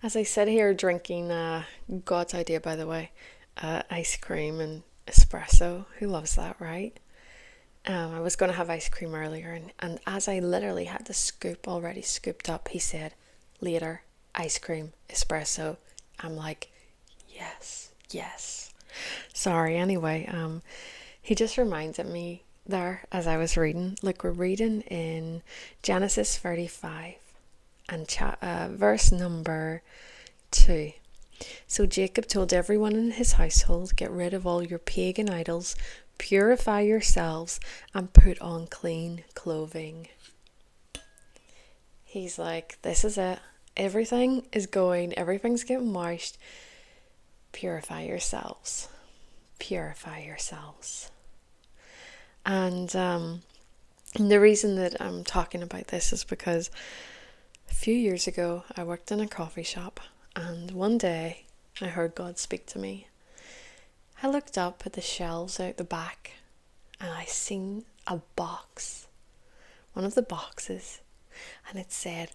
As I sit here drinking God's idea, by the way, ice cream and espresso. Who loves that, right? I was going to have ice cream earlier, and as I literally had the scoop already scooped up, he said, later, ice cream, espresso. I'm like, yes, yes. Sorry, anyway, he just reminded me there as I was reading. Like, we're reading in Genesis 35 and verse number 2. So Jacob told everyone in his household, get rid of all your pagan idols, purify yourselves, and put on clean clothing. He's like, this is it. Everything's getting washed. Purify yourselves. Purify yourselves. And the reason that I'm talking about this is because a few years ago I worked in a coffee shop, and one day I heard God speak to me. I looked up at the shelves out the back and I seen a box, one of the boxes, and it said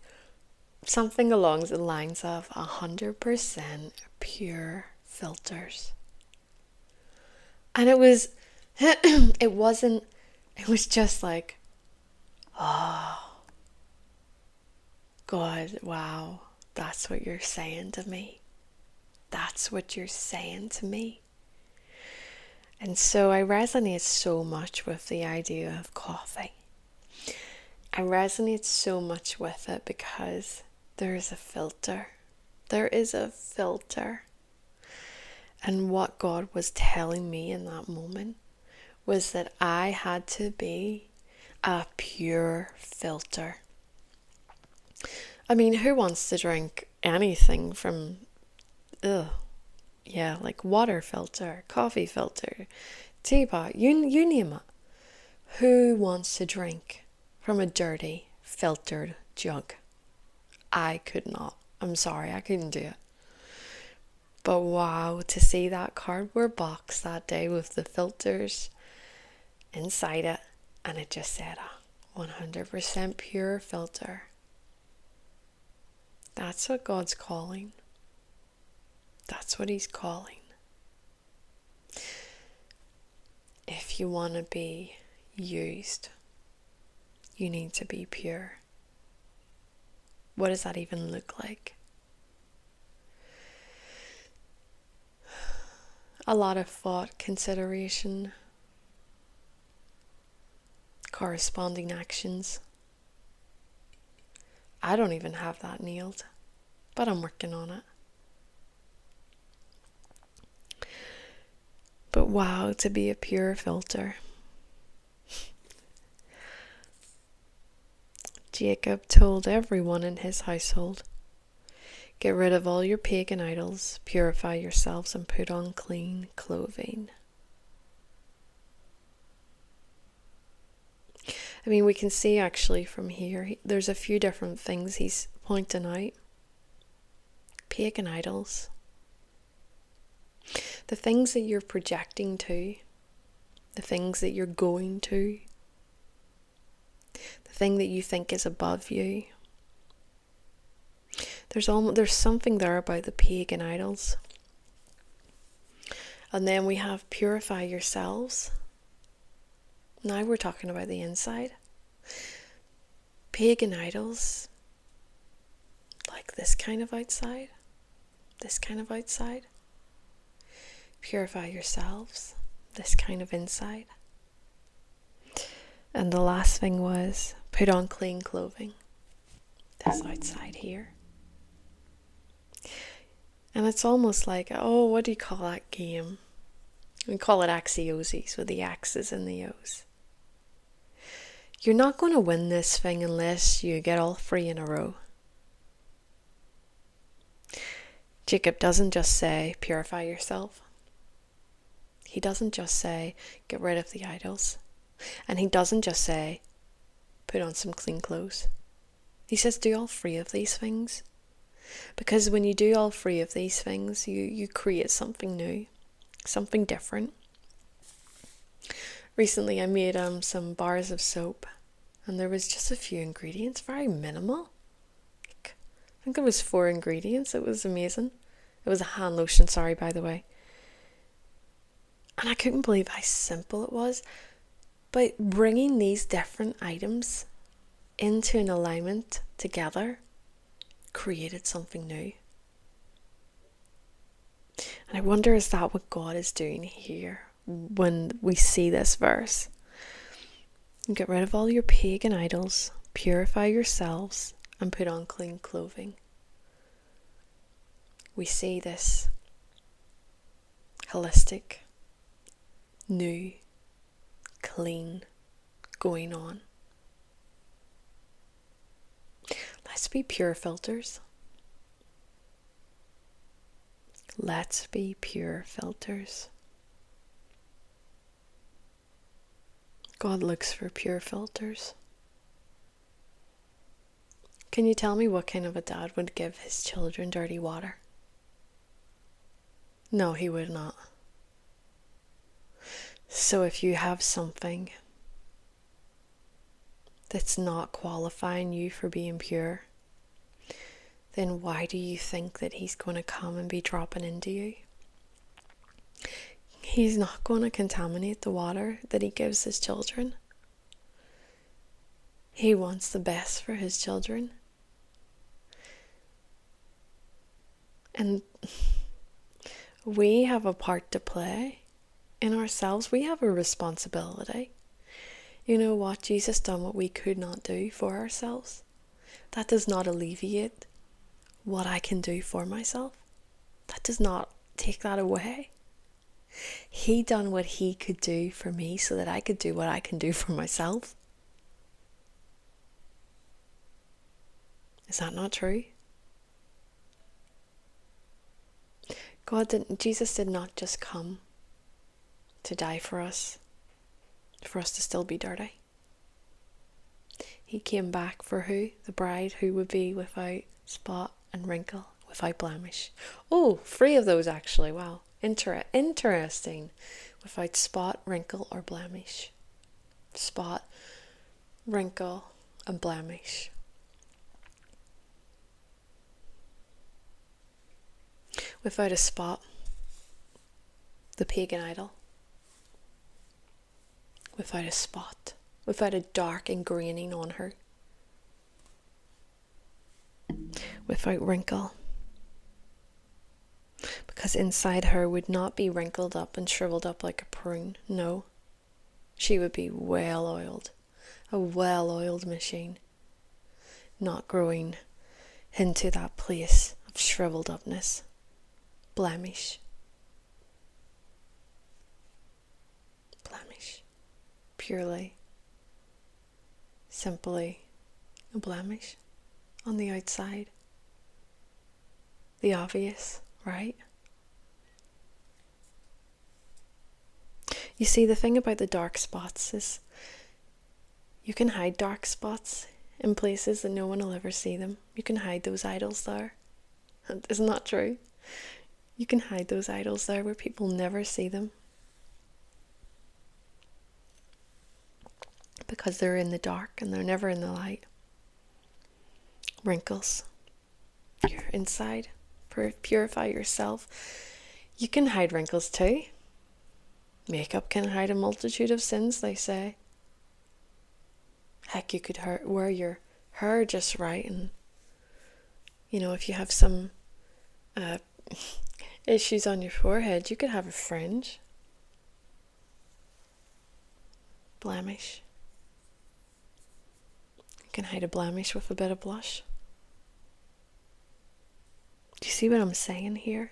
something along the lines of 100% pure filters. And it was, it wasn't, it was just like, oh, God, wow, that's what you're saying to me. That's what you're saying to me. And so I resonate so much with the idea of coffee. I resonate so much with it because there is a filter. There is a filter. And what God was telling me in that moment was that I had to be a pure filter. I mean, who wants to drink anything from, like water filter, coffee filter, teapot, you name it. Who wants to drink from a dirty, filtered jug? I could not. I'm sorry, I couldn't do it. But wow, to see that cardboard box that day with the filters inside it, and it just said 100% pure filter. That's what God's calling. That's what He's calling. If you want to be used, you need to be pure. What does that even look like? A lot of thought, consideration, corresponding actions. I don't even have that nailed, but I'm working on it. But wow, to be a pure filter. Jacob told everyone in his household, get rid of all your pagan idols, purify yourselves, and put on clean clothing. I mean, we can see actually from here, there's a few different things he's pointing out. Pagan idols. The things that you're projecting to, the things that you're going to, the thing that you think is above you. There's something there about the pagan idols. And then we have purify yourselves. Now we're talking about the inside. Pagan idols, like this kind of outside, this kind of outside. Purify yourselves, this kind of inside. And the last thing was put on clean clothing, this outside here. And it's almost like, what do you call that game? We call it Axioses, with the X's and the O's. You're not going to win this thing unless you get all three in a row. Jacob doesn't just say, purify yourself. He doesn't just say, get rid of the idols. And he doesn't just say, put on some clean clothes. He says, do all three of these things. Because when you do all three of these things, you create something new, something different. Recently I made some bars of soap, and there was just a few ingredients, very minimal, like think it was 4 ingredients. It was amazing. It was a hand lotion, sorry, by the way. And I couldn't believe how simple it was. But bringing these different items into an alignment together created something new. And I wonder, is that what God is doing here when we see this verse? Get rid of all your pagan idols, purify yourselves, and put on clean clothing. We see this holistic, new, clean going on. Let's be pure filters. Let's be pure filters. God looks for pure filters. Can you tell me what kind of a dad would give his children dirty water? No, he would not. So if you have something that's not qualifying you for being pure, then why do you think that he's going to come and be dropping into you? He's not going to contaminate the water that he gives his children. He wants the best for his children. And we have a part to play in ourselves. We have a responsibility. You know what? Jesus done what we could not do for ourselves. That does not alleviate what I can do for myself. That does not take that away. He done what he could do for me so that I could do what I can do for myself. Is that not true? Jesus did not just come to die for us to still be dirty. He came back for who? The bride who would be without spot and wrinkle, without blemish. Oh, 3 of those actually. Wow. Interesting. Without spot, wrinkle, or blemish. Spot, wrinkle, and blemish. Without a spot, the pagan idol. Without a spot, without a dark ingraining on her. Without wrinkle, because inside her would not be wrinkled up and shriveled up like a prune. No, she would be well oiled, a well oiled machine, not growing into that place of shriveled upness, blemish, purely, simply a blemish on the outside. The obvious, right? You see, the thing about the dark spots is you can hide dark spots in places that no one will ever see them. You can hide those idols there. Isn't that true? You can hide those idols there where people never see them. Because they're in the dark and they're never in the light. Wrinkles. You're inside. Purify yourself. You can hide wrinkles too. Makeup can hide a multitude of sins, they say. Heck, you could wear your hair just right, and if you have some issues on your forehead, you could have a fringe. Blemish. You can hide a blemish with a bit of blush. Do you see what I'm saying here?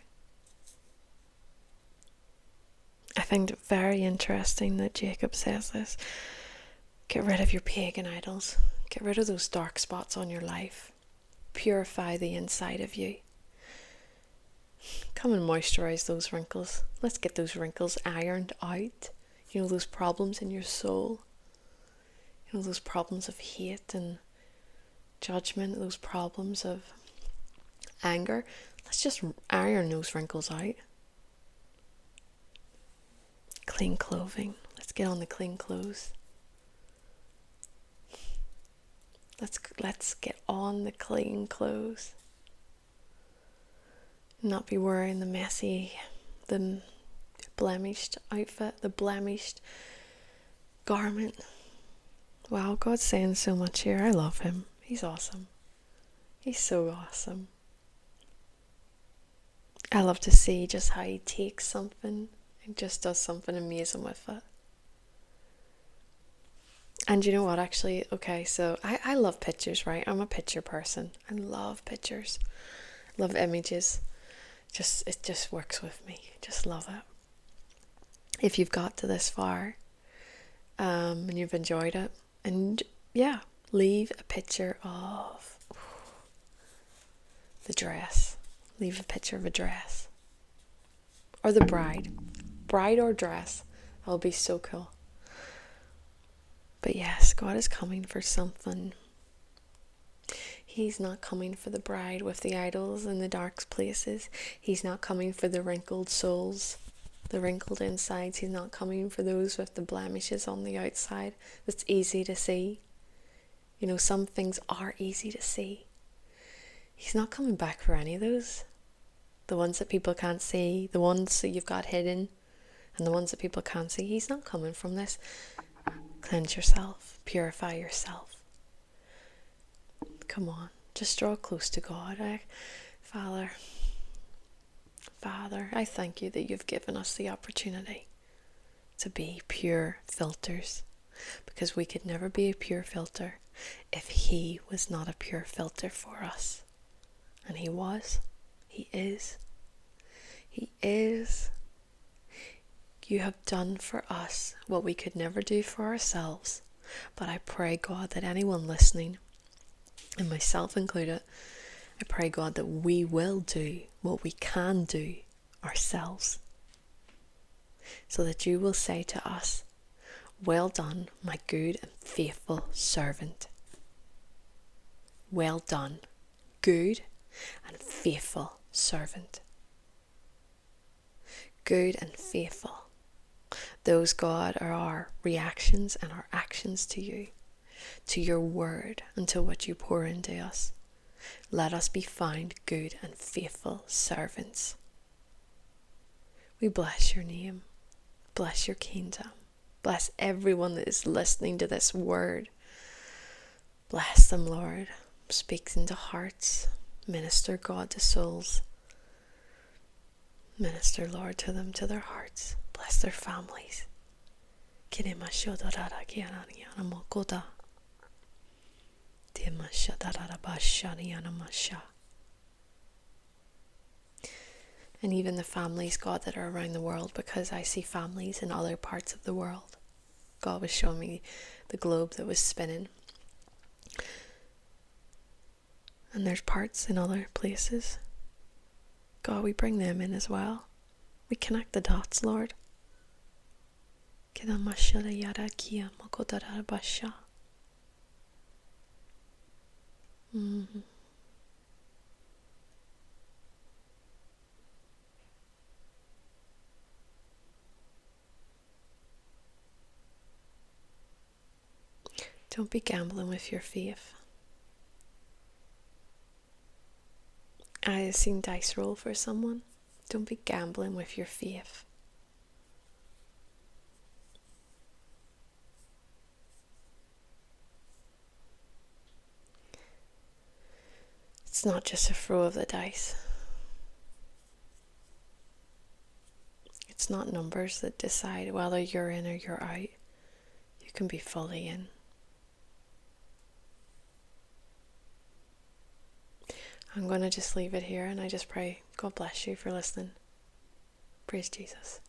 I find it very interesting that Jacob says this. Get rid of your pagan idols. Get rid of those dark spots on your life. Purify the inside of you. Come and moisturize those wrinkles. Let's get those wrinkles ironed out. Those problems in your soul. Those problems of hate and judgment. Those problems of anger. Let's just iron those wrinkles out. Clean clothing. Let's get on the clean clothes. Let's get on the clean clothes. not be wearing the messy, the blemished outfit, the blemished garment. Wow, God's saying so much here. I love him. He's awesome. He's so awesome. I love to see just how he takes something and just does something amazing with it. And you know what, actually, okay, so I love pictures, right? I'm a picture person. I love pictures. Love images. It just works with me. Just love it. If you've got to this far, and you've enjoyed it, and yeah, leave a picture of the dress. Leave a picture of a dress. Or the bride. Bride or dress. That'll be so cool. But yes, God is coming for something. He's not coming for the bride with the idols in the dark places. He's not coming for the wrinkled souls, the wrinkled insides. He's not coming for those with the blemishes on the outside. That's easy to see. You know, some things are easy to see. He's not coming back for any of those. The ones that people can't see, the ones that you've got hidden, and the ones that people can't see. He's not coming from this. Cleanse yourself. Purify yourself. Come on. Just draw close to God. Father, I thank you that you've given us the opportunity to be pure filters, because we could never be a pure filter if he was not a pure filter for us. And he was. He is. He is. You have done for us what we could never do for ourselves. But I pray, God, that anyone listening, and myself included, I pray, God, that we will do what we can do ourselves. So that you will say to us, well done, my good and faithful servant. Well done, good and faithful servant. Good and faithful. Those, God, are our reactions and our actions to you, to your word, and to what you pour into us. Let us be found good and faithful servants. We bless your name. Bless your kingdom. Bless everyone that is listening to this word. Bless them, Lord. Speak into hearts. Minister, God, to souls. Minister, Lord, to them, to their hearts. Bless their families. And even the families, God, that are around the world, because I see families in other parts of the world. God was showing me the globe that was spinning. And there's parts in other places. God, we bring them in as well. We connect the dots, Lord. Mm-hmm. Don't be gambling with your faith. I have seen dice roll for someone. Don't be gambling with your faith. It's not just a throw of the dice. It's not numbers that decide whether you're in or you're out. You can be fully in. I'm going to just leave it here, and I just pray God bless you for listening. Praise Jesus.